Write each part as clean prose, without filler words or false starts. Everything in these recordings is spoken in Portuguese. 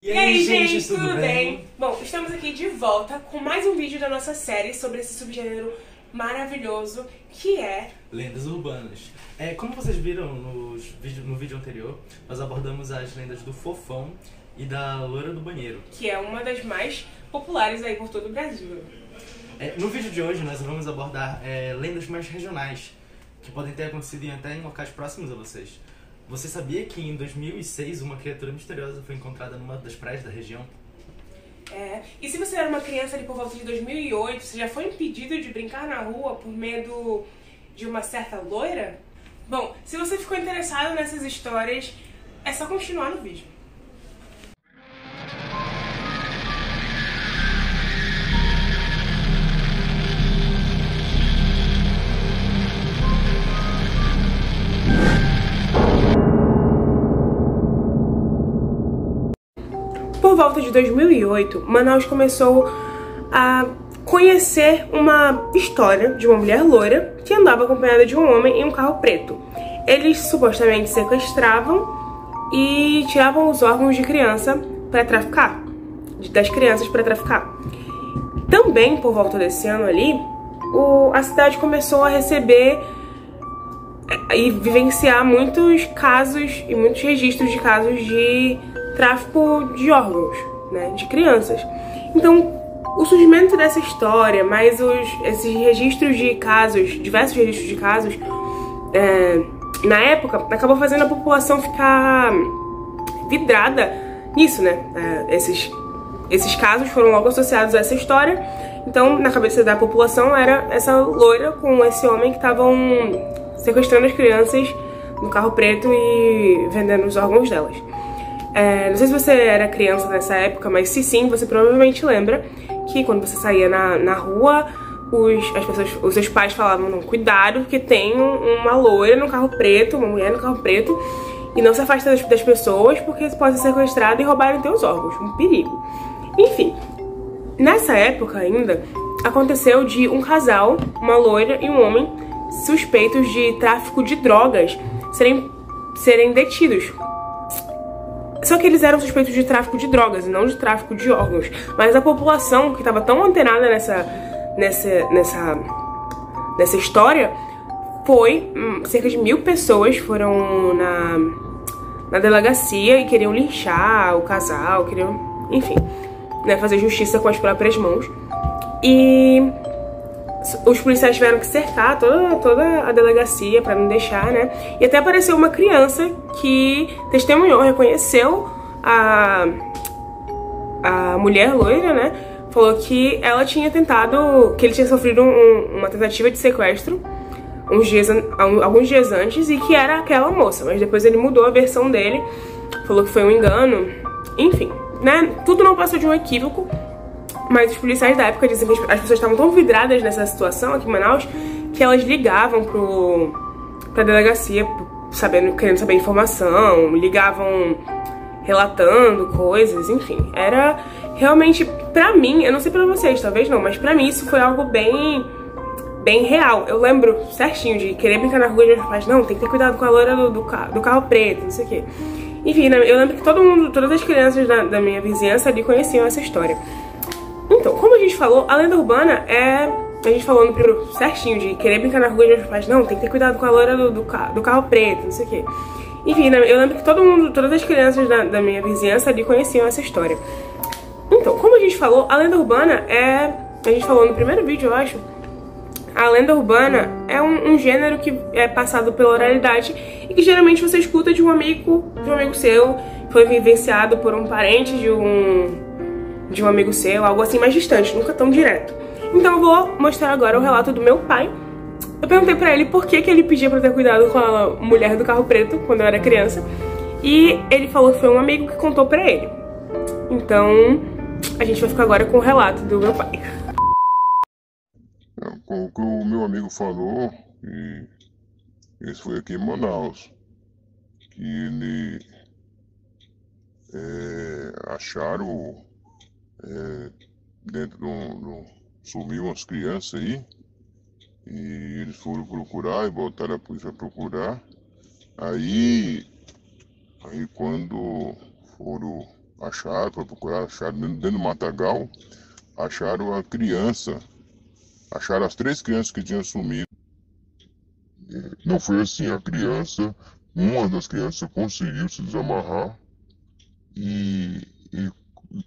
E aí, gente, tudo bem? Bom, estamos aqui de volta com mais um vídeo da nossa série sobre esse subgênero maravilhoso que é lendas urbanas. Como vocês viram no vídeo anterior, nós abordamos as lendas do Fofão e da Loira do Banheiro, que é uma das mais populares aí por todo o Brasil. No vídeo de hoje nós vamos abordar lendas mais regionais, que podem ter acontecido até em locais próximos a vocês. Você sabia que em 2006 uma criatura misteriosa foi encontrada numa das praias da região? E se você era uma criança ali por volta de 2008, você já foi impedido de brincar na rua por medo de uma certa loira? Bom, se você ficou interessado nessas histórias, é só continuar no vídeo. Por volta de 2008, Manaus começou a conhecer uma história de uma mulher loira que andava acompanhada de um homem em um carro preto. Eles supostamente sequestravam e tiravam os órgãos de criança para traficar, das crianças para traficar. Também, por volta desse ano ali, a cidade começou a receber e vivenciar muitos casos e muitos registros de casos de tráfico de órgãos, né, de crianças. Então, o surgimento dessa história, mais esses registros de casos, diversos registros de casos, na época, acabou fazendo a população ficar vidrada nisso, né? Esses casos foram logo associados a essa história. Então, na cabeça da população era essa loira com esse homem que estavam sequestrando as crianças no carro preto e vendendo os órgãos delas. Não sei se você era criança nessa época, mas se sim, você provavelmente lembra que quando você saía na rua, os seus pais falavam: não, cuidado, porque tem uma loira no carro preto, uma mulher no carro preto, e não se afasta das pessoas porque você pode ser sequestrado e roubarem teus órgãos, um perigo. Enfim, nessa época ainda, aconteceu de um casal, uma loira e um homem, suspeitos de tráfico de drogas, serem detidos. Só que eles eram suspeitos de tráfico de drogas e não de tráfico de órgãos. Mas a população, que estava tão antenada nessa história, cerca de 1000 pessoas foram na delegacia e queriam linchar o casal, queriam, enfim, né, fazer justiça com as próprias mãos. E os policiais tiveram que cercar toda a delegacia pra não deixar, né? E até apareceu uma criança que testemunhou, reconheceu a mulher loira, né? Falou que ela tinha que ele tinha sofrido uma tentativa de sequestro alguns dias antes e que era aquela moça. Mas depois ele mudou a versão dele, falou que foi um engano. Enfim, né? Tudo não passou de um equívoco. Mas os policiais da época dizem que as pessoas estavam tão vidradas nessa situação aqui em Manaus que elas ligavam pra delegacia querendo saber informação, ligavam relatando coisas, enfim. Era realmente, pra mim, eu não sei pra vocês, talvez não, mas pra mim isso foi algo bem real. Eu lembro certinho de querer brincar na rua e meus pais: não, tem que ter cuidado com a loira do carro preto, não sei o quê. Enfim, eu lembro que todas as crianças da minha vizinhança ali conheciam essa história. Então, como a gente falou, a lenda urbana a gente falou no primeiro certinho de querer brincar na rua e meus pais: não, tem que ter cuidado com a loira do carro preto, não sei o quê. Enfim, eu lembro que todas as crianças da minha vizinhança ali conheciam essa história. Então, como a gente falou, a lenda urbana a gente falou no primeiro vídeo, eu acho. A lenda urbana é um gênero que é passado pela oralidade e que geralmente você escuta de um amigo seu, que foi vivenciado por um parente de um amigo seu, algo assim mais distante, nunca tão direto. Então eu vou mostrar agora o relato do meu pai. Eu perguntei pra ele por que ele pedia pra eu ter cuidado com a mulher do carro preto quando eu era criança. E ele falou que foi um amigo que contou pra ele. Então a gente vai ficar agora com o relato do meu pai. O que o meu amigo falou, que esse foi aqui em Manaus, que ele acharam dentro sumiu umas crianças aí, e eles foram procurar e botaram a polícia a procurar. Aí quando foram Acharam, foi procurar, acharam dentro do matagal, acharam a criança, acharam as 3 crianças que tinham sumido. Não foi assim, uma das crianças conseguiu se desamarrar e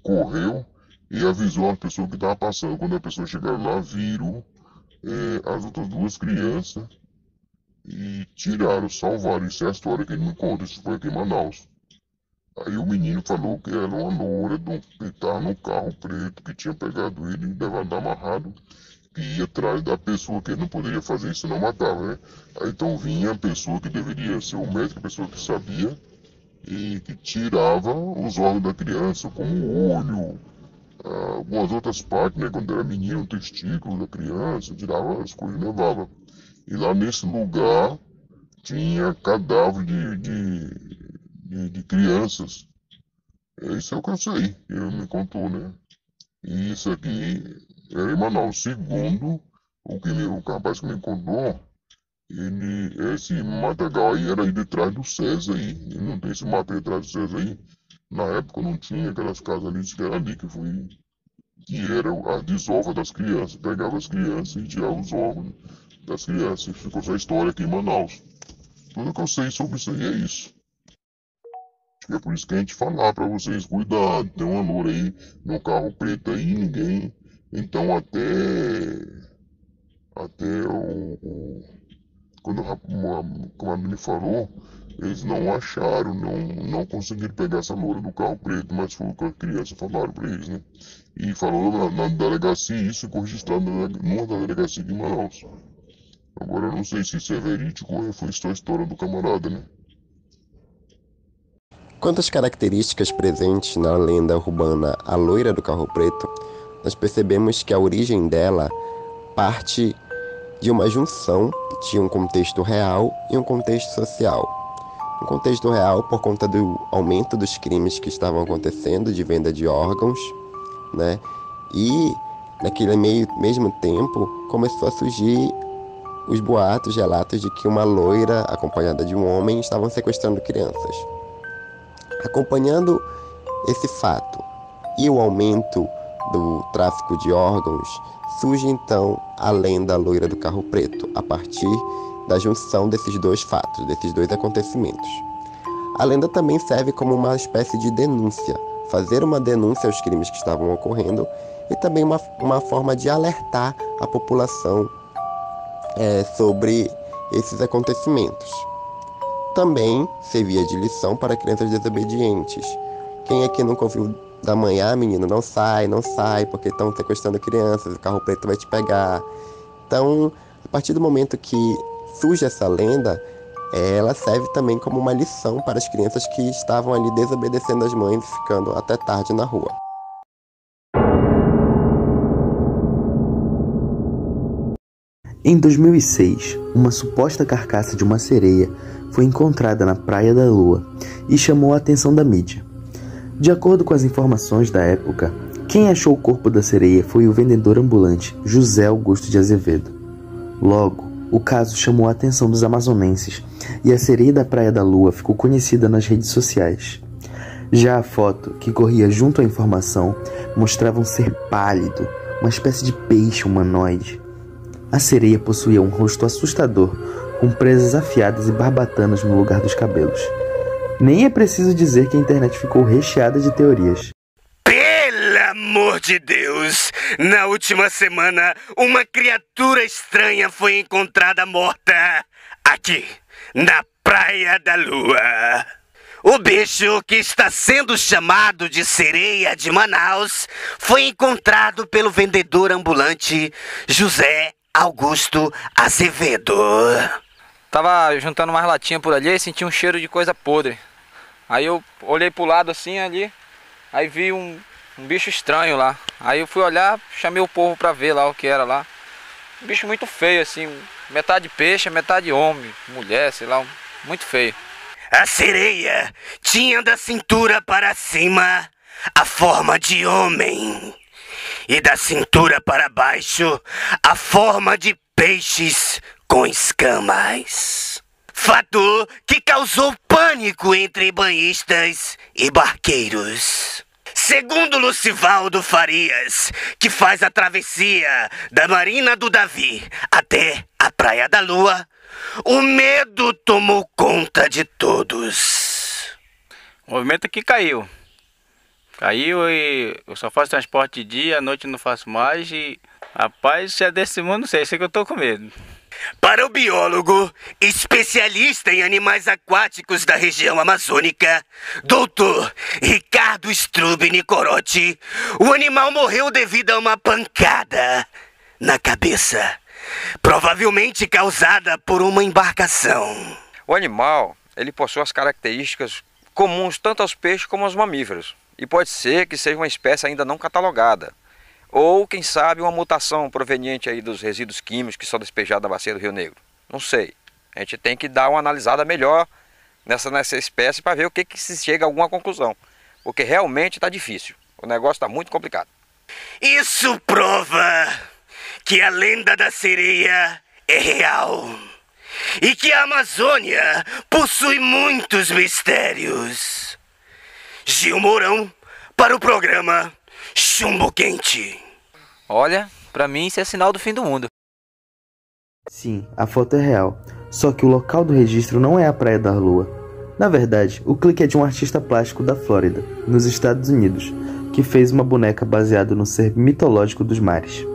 correu e avisou a pessoa que estava passando. Quando a pessoa chegaram lá, viram as outras 2 crianças e tiraram, salvaram. Isso é a história que ele me conta, isso foi aqui em Manaus. Aí o menino falou que era uma loura que estava no carro preto, que tinha pegado ele e levado amarrado, que ia atrás da pessoa que ele não poderia fazer isso, não matava, né? Aí então vinha a pessoa que deveria ser o médico, a pessoa que sabia, e que tirava os órgãos da criança, como o olho, algumas outras partes, né? Quando era menino, o testículo da criança, tirava as coisas e levava. E lá nesse lugar tinha cadáver de crianças. Isso é o que eu sei, ele me contou, né? E isso aqui era em Manaus. Segundo o rapaz que me contou, esse matagal aí era aí detrás do César aí. Ele não tem esse mato aí atrás do César aí. Na época não tinha aquelas casas ali, que era ali que era a desova das crianças. Pegava as crianças e tirava os órgãos das crianças. Ficou essa história aqui em Manaus. Tudo que eu sei sobre isso aí é isso. É por isso que a gente falar pra vocês, cuidado, tem uma loura aí no carro preto aí, ninguém. Então quando a me falou, eles não acharam, não conseguiram pegar essa loura do carro preto, mas foi o que a criança falaram pra eles, né? E falou na delegacia, isso ficou registrado numa delegacia de Manaus. Agora eu não sei se isso é verídico ou foi só a história do camarada, né? Quanto às características presentes na lenda urbana A Loira do Carro Preto, nós percebemos que a origem dela parte de uma junção que tinha um contexto real e um contexto social. Um contexto real por conta do aumento dos crimes que estavam acontecendo de venda de órgãos, né? E naquele mesmo tempo começou a surgir os boatos, relatos de que uma loira acompanhada de um homem estavam sequestrando crianças. Acompanhando esse fato e o aumento do tráfico de órgãos, surge então a lenda Loira do Carro Preto, a partir da junção desses 2 fatos, desses 2 acontecimentos. A lenda também serve como uma espécie de denúncia, fazer uma denúncia aos crimes que estavam ocorrendo e também uma forma de alertar a população sobre esses acontecimentos. Também servia de lição para crianças desobedientes. Quem aqui nunca ouviu da manhã, menino, não sai, porque estão sequestrando crianças, o carro preto vai te pegar. Então, a partir do momento que surge essa lenda, ela serve também como uma lição para as crianças que estavam ali desobedecendo as mães e ficando até tarde na rua. Em 2006, uma suposta carcaça de uma sereia foi encontrada na Praia da Lua e chamou a atenção da mídia. De acordo com as informações da época, quem achou o corpo da sereia foi o vendedor ambulante José Augusto de Azevedo. Logo, o caso chamou a atenção dos amazonenses e a sereia da Praia da Lua ficou conhecida nas redes sociais. Já a foto que corria junto à informação mostrava um ser pálido, uma espécie de peixe humanoide. A sereia possuía um rosto assustador, com presas afiadas e barbatanas no lugar dos cabelos. Nem é preciso dizer que a internet ficou recheada de teorias. Pelo amor de Deus! Na última semana, uma criatura estranha foi encontrada morta aqui, na Praia da Lua. O bicho, que está sendo chamado de sereia de Manaus, foi encontrado pelo vendedor ambulante José Augusto Azevedo. Tava juntando umas latinhas por ali e senti um cheiro de coisa podre. Aí eu olhei pro lado assim ali, aí vi um bicho estranho lá. Aí eu fui olhar, chamei o povo pra ver lá o que era lá. Um bicho muito feio assim, metade peixe, metade homem, mulher, sei lá, muito feio. A sereia tinha da cintura para cima a forma de homem e da cintura para baixo a forma de peixes com escamas. fator que causou pânico entre banhistas e barqueiros. Segundo Lucivaldo Farias, que faz a travessia da Marina do Davi até a Praia da Lua, o medo tomou conta de todos. O movimento aqui caiu. Caiu e eu só faço transporte de dia, à noite não faço mais e... Rapaz, se é desse mundo, não sei, sei que eu tô com medo. Para o biólogo, especialista em animais aquáticos da região amazônica, Dr. Ricardo Strub Nicorotti, o animal morreu devido a uma pancada na cabeça, provavelmente causada por uma embarcação. O animal, ele possui as características comuns tanto aos peixes como aos mamíferos, e pode ser que seja uma espécie ainda não catalogada. Ou, quem sabe, uma mutação proveniente aí dos resíduos químicos que são despejados na bacia do Rio Negro. Não sei. A gente tem que dar uma analisada melhor nessa espécie para ver o que se chega a alguma conclusão. Porque realmente está difícil. O negócio está muito complicado. Isso prova que a lenda da sereia é real. E que a Amazônia possui muitos mistérios. Gil Mourão para o programa Chumbo Quente. Olha, pra mim isso é sinal do fim do mundo. Sim, a foto é real, só que o local do registro não é a Praia da Lua. Na verdade, o clique é de um artista plástico da Flórida, nos Estados Unidos, que fez uma boneca baseada no ser mitológico dos mares.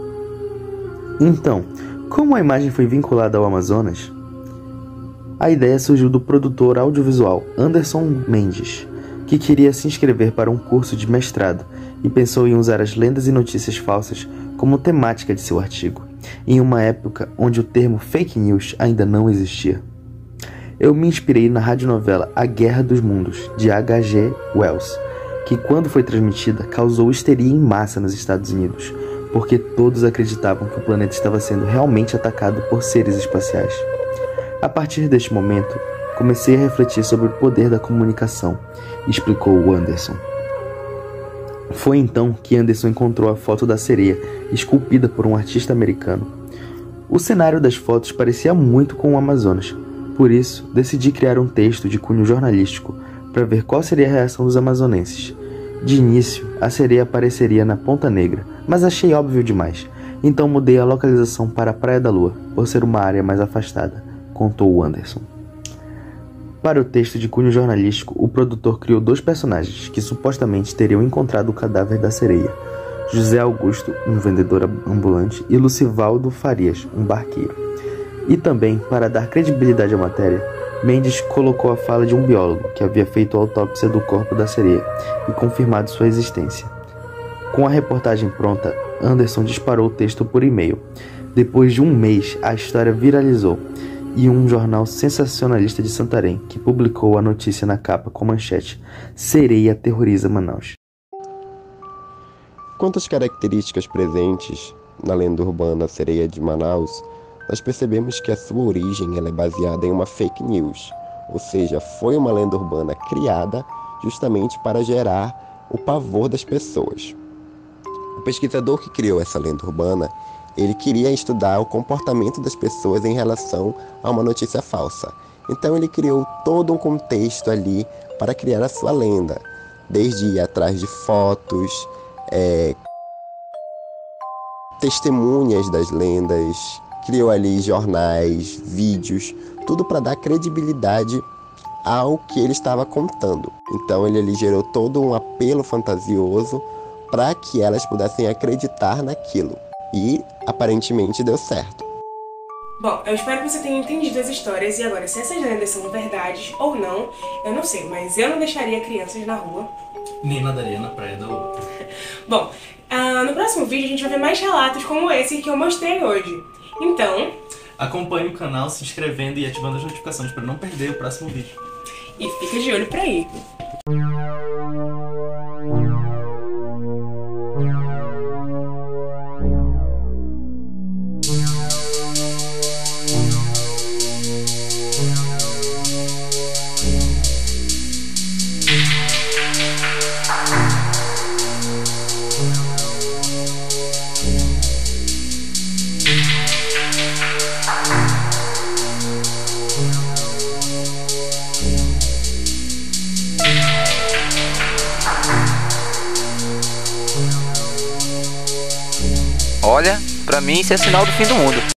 Então, como a imagem foi vinculada ao Amazonas? A ideia surgiu do produtor audiovisual Anderson Mendes, que queria se inscrever para um curso de mestrado e pensou em usar as lendas e notícias falsas como temática de seu artigo, em uma época onde o termo fake news ainda não existia. Eu me inspirei na radionovela A Guerra dos Mundos, de H.G. Wells, que quando foi transmitida causou histeria em massa nos Estados Unidos, porque todos acreditavam que o planeta estava sendo realmente atacado por seres espaciais. A partir deste momento, comecei a refletir sobre o poder da comunicação, explicou o Anderson. Foi então que Anderson encontrou a foto da sereia, esculpida por um artista americano. O cenário das fotos parecia muito com o Amazonas, por isso decidi criar um texto de cunho jornalístico para ver qual seria a reação dos amazonenses. De início, a sereia apareceria na Ponta Negra, mas achei óbvio demais, então mudei a localização para a Praia da Lua, por ser uma área mais afastada, contou o Anderson. Para o texto de cunho jornalístico, o produtor criou 2 personagens que supostamente teriam encontrado o cadáver da sereia: José Augusto, um vendedor ambulante, e Lucivaldo Farias, um barqueiro. E também, para dar credibilidade à matéria, Mendes colocou a fala de um biólogo que havia feito a autópsia do corpo da sereia e confirmado sua existência. Com a reportagem pronta, Anderson disparou o texto por e-mail. Depois de um mês, a história viralizou, e um jornal sensacionalista de Santarém, que publicou a notícia na capa com a manchete: Sereia aterroriza Manaus. Quanto às características presentes na lenda urbana Sereia de Manaus, nós percebemos que a sua origem ela é baseada em uma fake news, ou seja, foi uma lenda urbana criada justamente para gerar o pavor das pessoas. O pesquisador que criou essa lenda urbana, ele queria estudar o comportamento das pessoas em relação a uma notícia falsa. Então ele criou todo um contexto ali para criar a sua lenda, desde ir atrás de fotos, testemunhas das lendas, criou ali jornais, vídeos, tudo para dar credibilidade ao que ele estava contando. Então ele ali gerou todo um apelo fantasioso para que elas pudessem acreditar naquilo. E aparentemente deu certo. Bom, eu espero que você tenha entendido as histórias. E agora, se essas lendas são verdades ou não, eu não sei, mas eu não deixaria crianças na rua. Nem nadaria na Praia da Lua. Bom, no próximo vídeo a gente vai ver mais relatos como esse que eu mostrei hoje. Então, acompanhe o canal se inscrevendo e ativando as notificações para não perder o próximo vídeo. E fica de olho pra ir. Olha, pra mim isso é sinal do fim do mundo.